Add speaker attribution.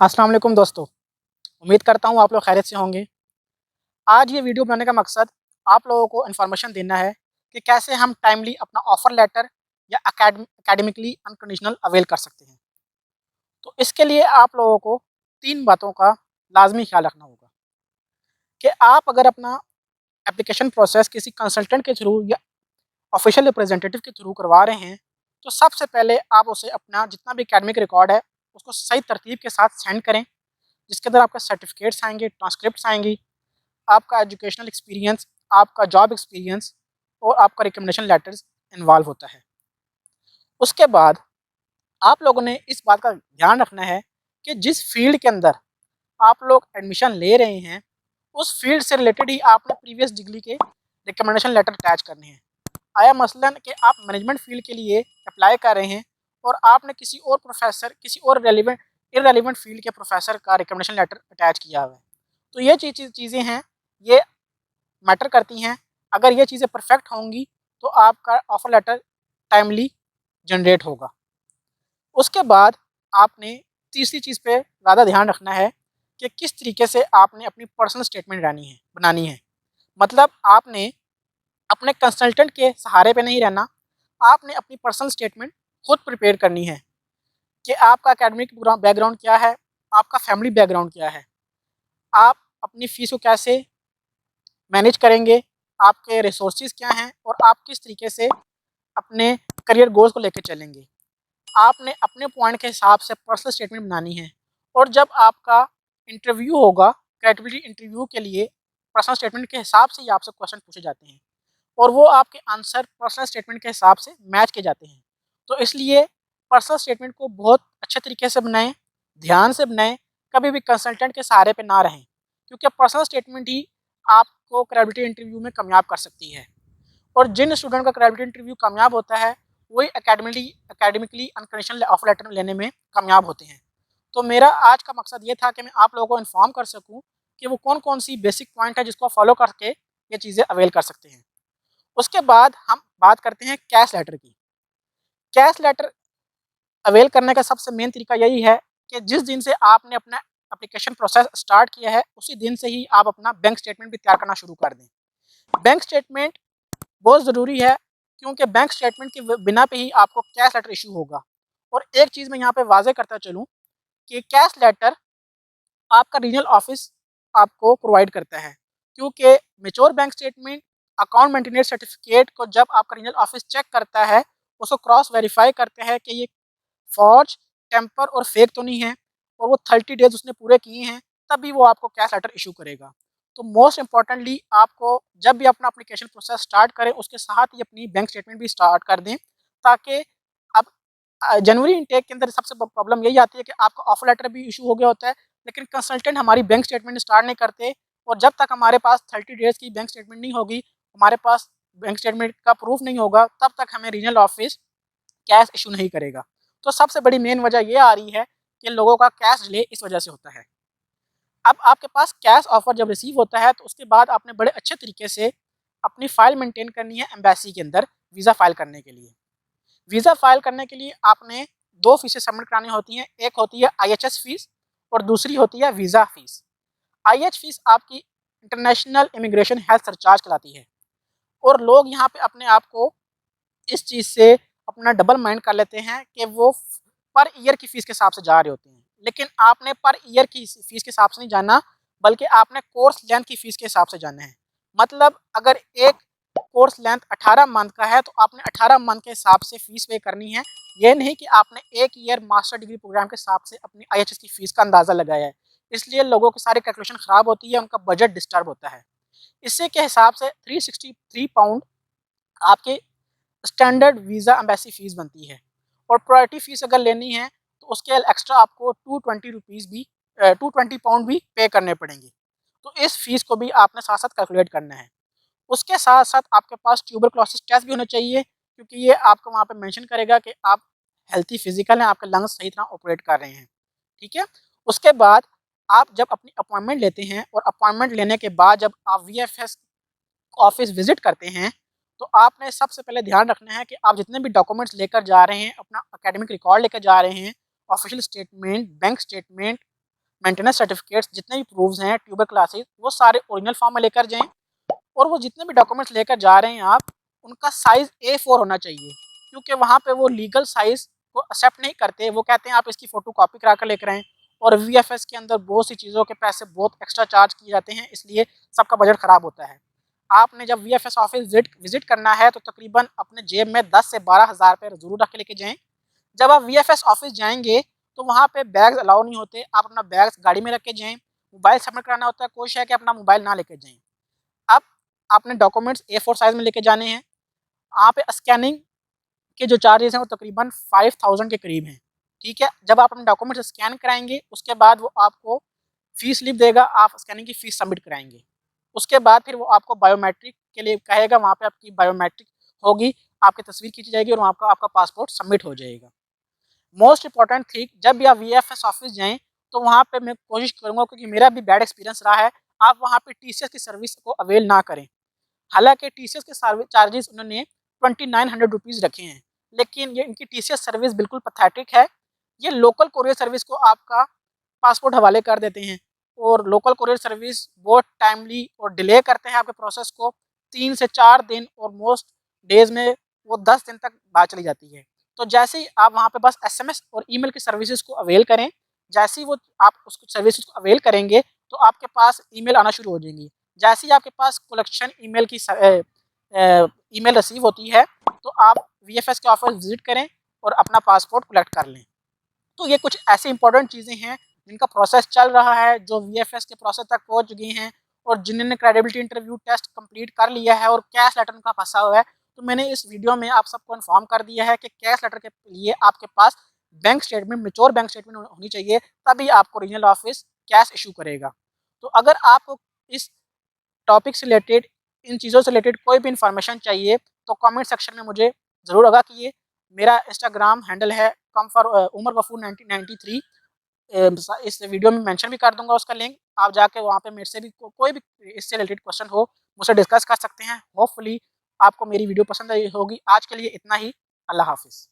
Speaker 1: अस्सलाम वालेकुम दोस्तों। उम्मीद करता हूँ आप लोग खैरियत से होंगे। आज ये वीडियो बनाने का मकसद आप लोगों को इन्फॉर्मेशन देना है कि कैसे हम टाइमली अपना ऑफ़र लेटर या एकेडमिकली अनकंडीशनल अवेल कर सकते हैं। तो इसके लिए आप लोगों को 3 बातों का लाज़मी ख़्याल रखना होगा कि आप अगर अपना एप्लीकेशन प्रोसेस किसी कंसल्टेंट के थ्रू या ऑफ़िशियल रिप्रेजेंटेटिव के थ्रू करवा रहे हैं, तो सबसे पहले आप उसे अपना जितना भी एकेडमिक रिकॉर्ड है, उसको सही तरतीब के साथ सेंड करें, जिसके अंदर आपके सर्टिफ़िकेट्स आएँगे, ट्रांसक्रिप्ट्स आएँगी, आपका एजुकेशनल एक्सपीरियंस, आपका जॉब एक्सपीरियंस और आपका रिकमेंडेशन लेटर्स इन्वॉल्व होता है। उसके बाद आप लोगों ने इस बात का ध्यान रखना है कि जिस फ़ील्ड के अंदर आप लोग एडमिशन ले रहे हैं, उस फ़ील्ड से रिलेटेड ही आपने प्रीवियस डिग्री के रिकमेंडेशन लेटर अटैच करने हैं। आया मसलन कि आप मैनेजमेंट फ़ील्ड के लिए अप्लाई कर रहे हैं और आपने किसी और प्रोफ़ेसर, किसी और इर्रेलेवेंट फ़ील्ड के प्रोफ़ेसर का रिकमेंडेशन लेटर अटैच किया हुआ है। तो ये चीज़ें हैं, ये मैटर करती हैं। अगर ये चीज़ें परफेक्ट होंगी तो आपका ऑफ़र लेटर टाइमली जनरेट होगा। उसके बाद आपने तीसरी चीज़ पे ज़्यादा ध्यान रखना है कि किस तरीके से आपने अपनी पर्सनल स्टेटमेंट बनानी है। मतलब आपने अपने कंसल्टेंट के सहारे पे नहीं रहना, आपने अपनी पर्सनल स्टेटमेंट खुद प्रिपेयर करनी है कि आपका एकेडमिक बैकग्राउंड क्या है, आपका फैमिली बैकग्राउंड क्या है, आप अपनी फ़ीस को कैसे मैनेज करेंगे, आपके रिसोर्सेज़ क्या हैं और आप किस तरीके से अपने करियर गोल्स को लेके चलेंगे। आपने अपने पॉइंट के हिसाब से पर्सनल स्टेटमेंट बनानी है और जब आपका इंटरव्यू होगा, क्रेडिबिलिटी इंटरव्यू के लिए पर्सनल स्टेटमेंट के हिसाब से ही आपसे क्वेश्चन पूछे जाते हैं और वो आपके आंसर पर्सनल स्टेटमेंट के हिसाब से मैच किए जाते हैं। तो इसलिए पर्सनल स्टेटमेंट को बहुत अच्छे तरीके से बनाएँ, ध्यान से बनाएँ, कभी भी कंसल्टेंट के सहारे पे ना रहें, क्योंकि पर्सनल स्टेटमेंट ही आपको क्रेडिबिलिटी इंटरव्यू में कामयाब कर सकती है। और जिन स्टूडेंट का क्रेडिबिलिटी इंटरव्यू कामयाब होता है, वही एकेडमिकली अनकंडीशनल ऑफर लेटर लेने में कामयाब होते हैं। तो मेरा आज का मकसद ये था कि मैं आप लोगों को इन्फॉर्म कर सकूँ कि वो कौन-कौन सी बेसिक पॉइंट है जिसको फॉलो करके ये चीज़ें अवेल कर सकते हैं। उसके बाद हम बात करते हैं कैश लेटर की। कैश लेटर अवेल करने का सबसे मेन तरीका यही है कि जिस दिन से आपने अपना एप्लीकेशन प्रोसेस स्टार्ट किया है, उसी दिन से ही आप अपना बैंक स्टेटमेंट भी तैयार करना शुरू कर दें। बैंक स्टेटमेंट बहुत ज़रूरी है, क्योंकि बैंक स्टेटमेंट के बिना पे ही आपको कैश लेटर इशू होगा। और एक चीज़ मैं यहाँ पे वाज़ेह करता चलूँ कि कैश लेटर आपका रीजनल ऑफिस आपको प्रोवाइड करता है, क्योंकि mature bank statement, account maintenance certificate को जब आपका रीजनल ऑफिस चेक करता है, उसको क्रॉस वेरीफाई करते हैं कि ये फॉर्ज, टेम्पर और फेक तो नहीं है और वो 30 डेज़ उसने पूरे किए हैं, तभी वो आपको कैश लेटर इश्यू करेगा। तो मोस्ट इम्पोर्टेंटली आपको जब भी अपना एप्लीकेशन प्रोसेस स्टार्ट करें, उसके साथ ही अपनी बैंक स्टेटमेंट भी स्टार्ट कर दें, ताकि अब जनवरी इनटेक के अंदर सबसे प्रॉब्लम यही आती है कि आपका ऑफर लेटर भी इशू हो गया होता है, लेकिन कंसल्टेंट हमारी बैंक स्टेटमेंट स्टार्ट नहीं करते और जब तक हमारे पास 30 डेज़ की बैंक स्टेटमेंट नहीं होगी, हमारे पास बैंक स्टेटमेंट का प्रूफ नहीं होगा, तब तक हमें रीजनल ऑफिस कैश इश्यू नहीं करेगा। तो सबसे बड़ी मेन वजह ये आ रही है कि लोगों का कैश डिले इस वजह से होता है। अब आपके पास कैश ऑफ़र जब रिसीव होता है, तो उसके बाद आपने बड़े अच्छे तरीके से अपनी फ़ाइल मेंटेन करनी है एम्बेसी के अंदर वीज़ा फ़ाइल करने के लिए। वीज़ा फ़ाइल करने के लिए आपने 2 फ़ीसें सबमिट करानी होती हैं, एक होती है आईएचएस फ़ीस और दूसरी होती है वीज़ा फ़ीस। आईएच फ़ीस आपकी इंटरनेशनल इमिग्रेशन हेल्थ सरचार्ज कहलाती है और लोग यहाँ पे अपने आप को इस चीज़ से अपना डबल माइंड कर लेते हैं कि वो पर ईयर की फ़ीस के हिसाब से जा रहे होते हैं। लेकिन आपने पर ईयर की फ़ीस के हिसाब से नहीं जाना, बल्कि आपने कोर्स लेंथ की फ़ीस के हिसाब से जाना है। मतलब अगर एक कोर्स लेंथ 18 मंथ का है, तो आपने 18 मंथ के हिसाब से फ़ीस पे करनी है। ये नहीं कि आपने 1 ईयर मास्टर डिग्री प्रोग्राम के हिसाब से अपनी आईएचएस की फ़ीस का अंदाज़ा लगाया है। इसलिए लोगों की सारी कैलकुलेशन ख़राब होती है, उनका बजट डिस्टर्ब होता है। इससे के हिसाब से 363 पाउंड आपके स्टैंडर्ड वीज़ा एम्बेसी फ़ीस बनती है और प्रायोरिटी फ़ीस अगर लेनी है, तो उसके एक्स्ट्रा आपको 220 रुपीज़ भी 220 पाउंड भी पे करने पड़ेंगे। तो इस फ़ीस को भी आपने साथ-साथ कैलकुलेट करना है। उसके साथ-साथ आपके पास ट्यूबरक्लोसिस टेस्ट भी होने चाहिए, क्योंकि ये आपको वहाँ पे मेंशन करेगा कि आप हेल्थी फिज़िकल हैं, आपके लंग्स सही तरह ऑपरेट कर रहे हैं। ठीक है? उसके बाद आप जब अपनी अपॉइंटमेंट लेते हैं और अपॉइंटमेंट लेने के बाद जब आप वीएफएस ऑफिस विजिट करते हैं, तो आपने सबसे पहले ध्यान रखना है कि आप जितने भी डॉक्यूमेंट्स लेकर जा रहे हैं, अपना एकेडमिक रिकॉर्ड लेकर जा रहे हैं, official statement, bank statement, maintenance certificates, जितने भी प्रूफ्स हैं, ट्यूबर क्लासेस, वो सारे ओरिजिनल फॉर्म में लेकर जाएँ। और वो जितने भी डॉक्यूमेंट्स लेकर जा रहे हैं आप, उनका साइज़ A4 होना चाहिए, क्योंकि वहाँ पे वो लीगल साइज़ को एक्सेप्ट नहीं करते। वो कहते हैं आप इसकी फ़ोटोकॉपी करा कर लेकर आएँ, और वीएफएस के अंदर बहुत सी चीज़ों के पैसे बहुत एक्स्ट्रा चार्ज किए जाते हैं, इसलिए सबका बजट ख़राब होता है। आपने जब वीएफएस ऑफिस विज़िट करना है तो तकरीबन अपने जेब में 10 से 12,000 रुपए ज़रूर रख के लेके जाएँ। जब आप वीएफएस ऑफिस जाएँगे तो वहाँ पे बैग्स अलाउ नहीं होते, आप अपना बैग्स गाड़ी में रख के जाएँ। मोबाइल सबमिट कराना होता है, कोशिश है कि अपना मोबाइल ना लेके जाएँ। अब आपने डॉक्यूमेंट्स A4 साइज़ में लेके जाने हैं। वहाँ पे स्कैनिंग के जो चार्जेस हैं वो तकरीबन 5000 के करीब हैं, ठीक है? जब आप अपने डॉक्यूमेंट्स स्कैन कराएँगे, उसके बाद वो आपको फ़ीस स्लिप देगा, आप स्कैनिंग की फ़ीस सबमिट कराएँगे। उसके बाद फिर वो आपको बायोमेट्रिक के लिए कहेगा, वहाँ पे आपकी बायोमेट्रिक होगी, आपकी तस्वीर खींची जाएगी और आपका आपका पासपोर्ट सबमिट हो जाएगा। मोस्ट इम्पोर्टेंट थिंग, जब भी आप वीएफएस ऑफिस जाएँ, तो वहाँ पे मैं कोशिश करूँगा, क्योंकि मेरा भी बैड एक्सपीरियंस रहा है, आप वहाँ पे टीसीएस की सर्विस को अवेल ना करें। हालाँकि टीसीएस के चार्जेस उन्होंने 2900 रुपीज़ रखे हैं, लेकिन ये इनकी टीसीएस सर्विस बिल्कुल पैथेटिक है। ये लोकल कोरियर सर्विस को आपका पासपोर्ट हवाले कर देते हैं, और लोकल कोरियर सर्विस बहुत टाइमली और डिले करते हैं आपके प्रोसेस को। 3 से 4 दिन और मोस्ट डेज़ में वो 10 दिन तक बात चली जाती है। तो जैसे ही आप वहाँ पे बस एसएमएस और ईमेल की सर्विसेज़ को अवेल करें, जैसे ही वो आप उस सर्विसेज़ को अवेल करेंगे, तो आपके पास ईमेल आना शुरू हो जाएँगी। जैसे ही आपके पास कलेक्शन ईमेल की ईमेल रिसीव होती है, तो आप वीएफएस के ऑफिस विज़िट करें और अपना पासपोर्ट कलेक्ट कर लें। तो ये कुछ ऐसी इंपॉर्टेंट चीज़ें हैं जिनका प्रोसेस चल रहा है, जो वीएफएस के प्रोसेस तक पहुँच गई हैं, और जिन्होंने क्रेडिबिलिटी इंटरव्यू टेस्ट कंप्लीट कर लिया है और कैश लेटर उनका फँसा हुआ है। तो मैंने इस वीडियो में आप सबको इन्फॉर्म कर दिया है कि कैश लेटर के लिए आपके पास bank statement, mature bank statement होनी चाहिए, तभी आपको रीजनल ऑफिस कैश इश्यू करेगा। तो अगर आपको इस टॉपिक से रिलेटेड, इन चीज़ों से रिलेटेड कोई भी इन्फॉर्मेशन चाहिए, तो कमेंट सेक्शन में मुझे ज़रूर आगाह कीजिए। मेरा इंस्टाग्राम हैंडल है उमर गफूर 1993। इस वीडियो में मेंशन भी कर दूँगा उसका लिंक। आप जाके वहाँ पे मेरे से भी कोई भी इससे रिलेटेड क्वेश्चन हो, मुझसे डिस्कस कर सकते हैं। होपफुली आपको मेरी वीडियो पसंद आई होगी। आज के लिए इतना ही। अल्लाह हाफ़िज़।